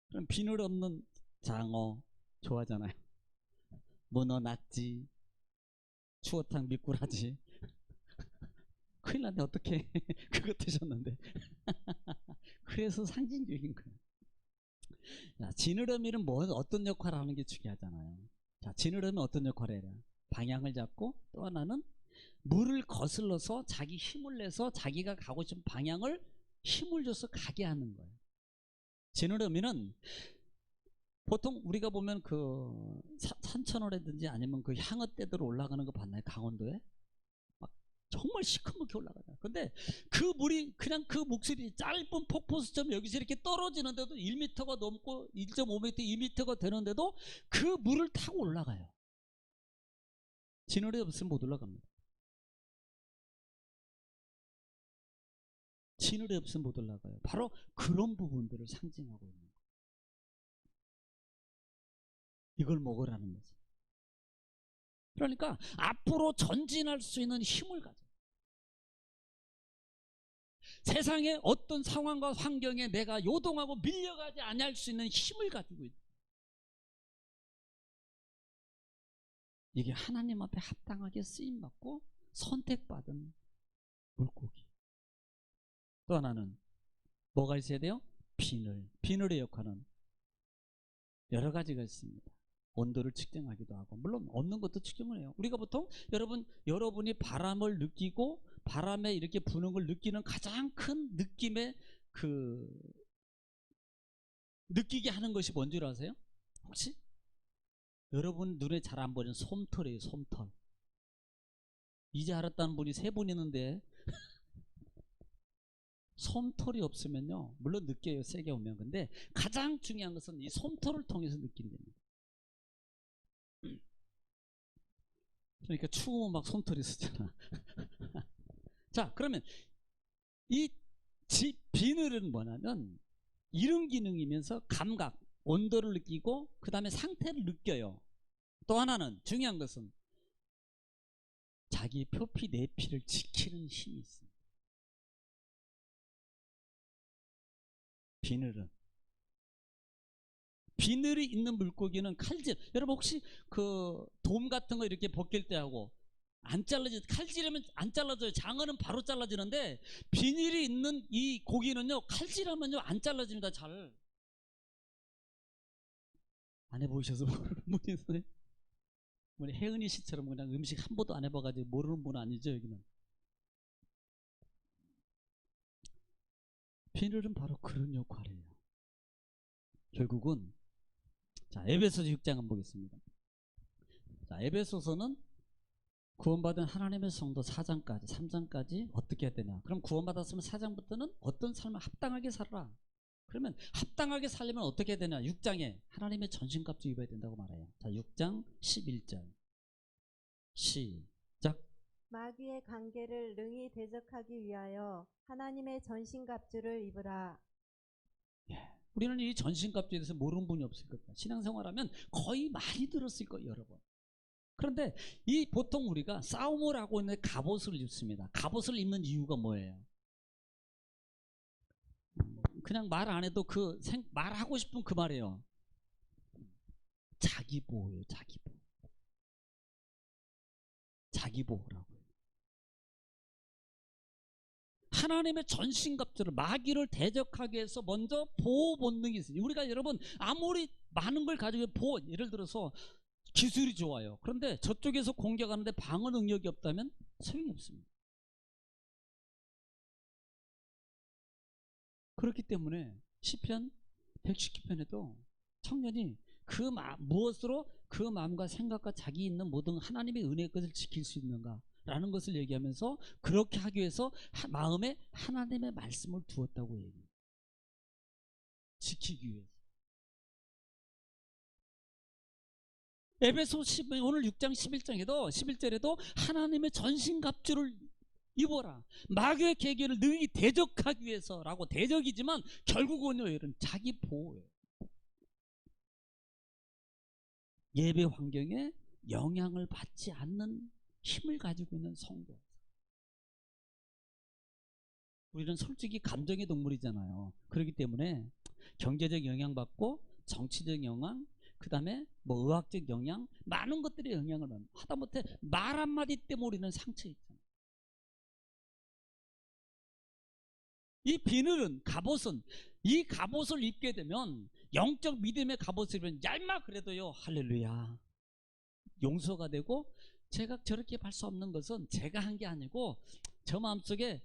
그럼 비늘 없는 장어 좋아하잖아요. 문어, 낙지, 추어탕, 미꾸라지. 큰일 났네, 어떡해. 그거 드셨는데. 그래서 상징적인 거예요. 자, 지느러미는 어떤 역할을 하는 게 중요하잖아요. 자, 지느러미는 어떤 역할을 해요? 방향을 잡고, 또 하나는 물을 거슬러서 자기 힘을 내서 자기가 가고 싶은 방향을 힘을 줘서 가게 하는 거예요. 지느러미는 보통 우리가 보면 그 산천어라든지 아니면 그 향어떼들 올라가는 거 봤나요? 강원도에? 막 정말 시커멓게 올라가요. 근데 그 물이 그냥 그 목소리 짧은 폭포수처럼 여기서 이렇게 떨어지는데도 1m가 넘고 1.5m, 2m가 되는데도 그 물을 타고 올라가요. 지느러미 없으면 못 올라갑니다. 지느러미 없으면 못 올라가요. 바로 그런 부분들을 상징하고 있는 거예요. 이걸 먹으라는 거죠. 그러니까 앞으로 전진할 수 있는 힘을 가져요. 세상의 어떤 상황과 환경에 내가 요동하고 밀려가지 않을 수 있는 힘을 가지고 있다. 이게 하나님 앞에 합당하게 쓰임받고 선택받은 물고기. 또 하나는 뭐가 있어야 돼요? 비늘. 비늘의 역할은 여러 가지가 있습니다. 온도를 측정하기도 하고, 물론 없는 것도 측정을 해요. 우리가 보통 여러분이 바람을 느끼고 바람에 이렇게 부는 걸 느끼는 가장 큰 느낌의 느끼게 하는 것이 뭔지 아세요? 혹시? 여러분 눈에 잘 안 보이는 솜털이에요. 솜털. 이제 알았다는 분이 3분 있는데 솜털이 없으면요, 물론 느껴요. 세게 오면. 근데 가장 중요한 것은 이 솜털을 통해서 느낀답니다. 그러니까 추우면 막 솜털이 쓰잖아. 자, 그러면 이 비늘은 뭐냐면 이런 기능이면서 감각, 온도를 느끼고 그 다음에 상태를 느껴요. 또 하나는 중요한 것은 자기 표피 내피를 지키는 힘이 있습니다. 비늘이 있는 물고기는 칼질. 여러분 혹시 그 돔 같은 거 이렇게 벗길 때 하고 안 잘라지, 칼질하면 안 잘라져요. 장어는 바로 잘라지는데 비늘이 있는 이 고기는요, 칼질하면요 안 잘라집니다. 잘 안 해보셔서 모르는 분이 있어요. 우리 혜은이 씨처럼 그냥 음식 한 번도 안 해봐가지고 모르는 분은 아니죠. 여기는 비늘은 바로 그런 역할이에요. 결국은 자, 에베소서 6장 한번 보겠습니다. 자, 에베소서는 구원받은 하나님의 성도 4장까지 3장까지 어떻게 해야 되냐. 그럼 구원받았으면 4장부터는 어떤 삶을 합당하게 살아라. 그러면 합당하게 살려면 어떻게 해야 되냐. 6장에 하나님의 전신갑주 입어야 된다고 말해요. 자, 6장 11절 시작. 마귀의 관계를 능히 대적하기 위하여 하나님의 전신갑주를 입으라. 우리는 이 전신갑주에 대해서 모르는 분이 없을 겁니다. 신앙생활하면 거의 많이 들었을 거예요, 여러분. 그런데 이 보통 우리가 싸움을 하고 있는 갑옷을 입습니다. 갑옷을 입는 이유가 뭐예요? 그냥 말 안 해도 말하고 싶은 그 말이에요. 자기 보호예요, 자기 보호. 자기 보호라고요. 하나님의 전신갑주를, 마귀를 대적하기 위해서 먼저 보호 본능이 있어요. 우리가 여러분 아무리 많은 걸 가지고 예를 들어서 기술이 좋아요. 그런데 저쪽에서 공격하는데 방어 능력이 없다면 소용이 없습니다. 그렇기 때문에 시편 119편에도 청년이 무엇으로 그 마음과 생각과 자기 있는 모든 하나님의 은혜의 것을 지킬 수 있는가라는 것을 얘기하면서 그렇게 하기 위해서 마음에 하나님의 말씀을 두었다고 얘기해요. 지키기 위해서. 에베소 10, 오늘 6장 11절에도 하나님의 전신갑주를 입어라. 마귀의 계계를 능히 대적하기 위해서라고, 대적이지만 결국은요, 이런 자기 보호예요. 예배 환경에 영향을 받지 않는 힘을 가지고 있는 성도. 우리는 솔직히 감정의 동물이잖아요. 그렇기 때문에 경제적 영향 받고 정치적 영향, 그 다음에 뭐 의학적 영향, 많은 것들의 영향을 받는, 하다못해 말 한마디 때문에 우리는 상처 있잖아요. 이 비늘은, 갑옷은, 이 갑옷을 입게 되면, 영적 믿음의 갑옷을 입으면 얇아 그래도요, 할렐루야, 용서가 되고, 제가 저렇게 할 수 없는 것은 제가 한 게 아니고 저 마음속에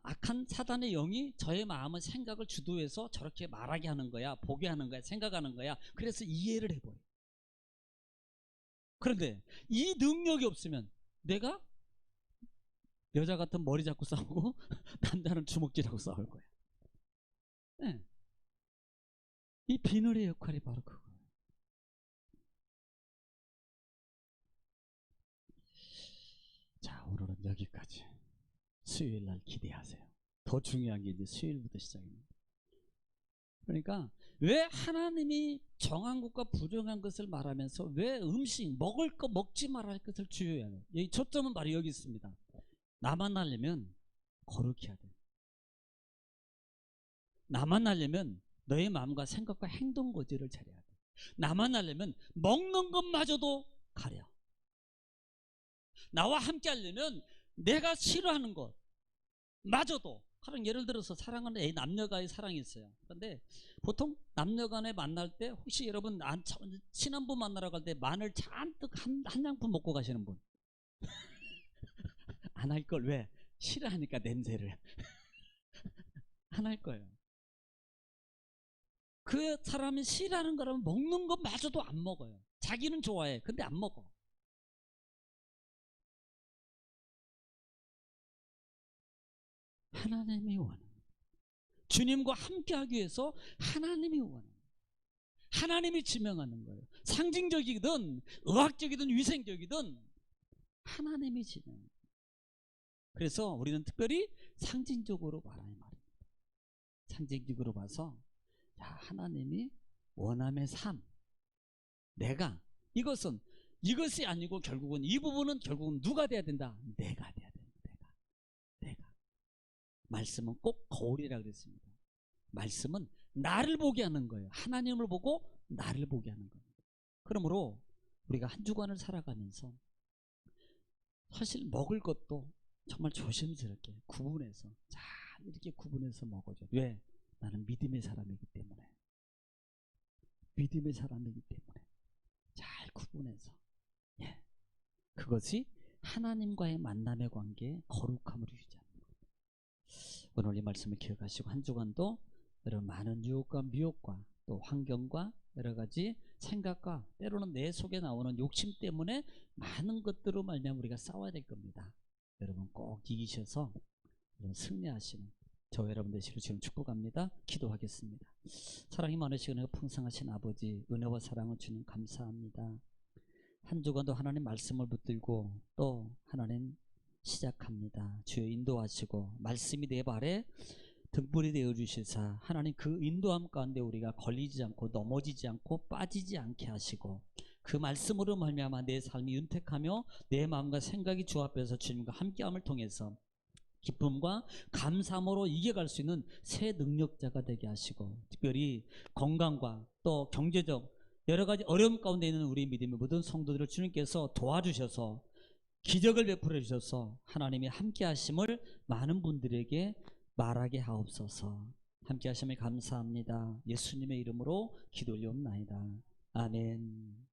악한 사단의 영이 저의 마음의 생각을 주도해서 저렇게 말하게 하는 거야, 보게 하는 거야, 생각하는 거야. 그래서 이해를 해버려요. 그런데 이 능력이 없으면 내가 여자 같은 머리 잡고 싸우고 남자는 주먹질하고 싸울 거야. 네. 이 비늘의 역할이 바로 그거예요. 자, 오늘은 여기까지. 수요일 날 기대하세요. 더 중요한 게 이제 수요일부터 시작입니다. 그러니까 왜 하나님이 정한 것과 부정한 것을 말하면서 왜 음식, 먹을 거 먹지 말아야 할 것을 주의해야 해요. 이 초점은 바로 여기 있습니다. 나만 알려면 거룩해야 돼. 나만 알려면 너의 마음과 생각과 행동 고지를 잘해야 돼. 나만 알려면 먹는 것마저도 가려. 나와 함께 하려면 내가 싫어하는 것 마저도, 예를 들어서 사랑하는 남녀간의 사랑이 있어요. 그런데 보통 남녀간에 만날 때 혹시 여러분 친한 분 만나러 갈 때 마늘 잔뜩 한 양푼 먹고 가시는 분? 안 할 걸. 왜? 싫어하니까 냄새를. 안 할 거예요. 그 사람이 싫어하는 거라면 먹는 것마저도 안 먹어요. 자기는 좋아해. 근데 안 먹어. 하나님이 원하는, 주님과 함께하기 위해서 하나님이 원하는, 하나님이 지명하는 거예요. 상징적이든 의학적이든 위생적이든 하나님이 지명하는 거예요. 그래서 우리는 특별히 상징적으로 말하는 말입니다. 상징적으로 봐서, 야, 하나님이 원함의 삶, 내가, 이것이 아니고 결국은 이 부분은 결국은 누가 돼야 된다? 내가 돼야 된다. 내가. 말씀은 꼭 거울이라 그랬습니다. 말씀은 나를 보게 하는 거예요. 하나님을 보고 나를 보게 하는 겁니다. 그러므로 우리가 한 주간을 살아가면서 사실 먹을 것도 정말 조심스럽게 구분해서, 잘 이렇게 구분해서 먹어줘. 왜? 나는 믿음의 사람이기 때문에. 믿음의 사람이기 때문에 잘 구분해서, 예, 그것이 하나님과의 만남의 관계에 거룩함을 유지하는 겁니다. 오늘 이 말씀을 기억하시고 한 주간도 여러분 많은 유혹과 미혹과 또 환경과 여러 가지 생각과 때로는 내 속에 나오는 욕심 때문에 많은 것들로 말미암아 우리가 싸워야 될 겁니다. 여러분 꼭 이기셔서 승리하시는 저 여러분 되시기를 지금 축복합니다. 기도하겠습니다. 사랑이 많으시고 풍성하신 아버지, 은혜와 사랑을 주님 감사합니다. 한 주간도 하나님 말씀을 붙들고 또 하나님 시작합니다. 주여 인도하시고 말씀이 내 발에 등불이 되어 주시사 하나님 그 인도함 가운데 우리가 걸리지 않고 넘어지지 않고 빠지지 않게 하시고, 그 말씀으로 말미암아 내 삶이 윤택하며 내 마음과 생각이 주 앞에서 주님과 함께함을 통해서 기쁨과 감사함으로 이겨갈 수 있는 새 능력자가 되게 하시고, 특별히 건강과 또 경제적 여러 가지 어려움 가운데 있는 우리 믿음의 모든 성도들을 주님께서 도와주셔서 기적을 베풀어 주셔서 하나님이 함께 하심을 많은 분들에게 말하게 하옵소서. 함께 하심을 감사합니다. 예수님의 이름으로 기도 올리옵나이다. 아멘.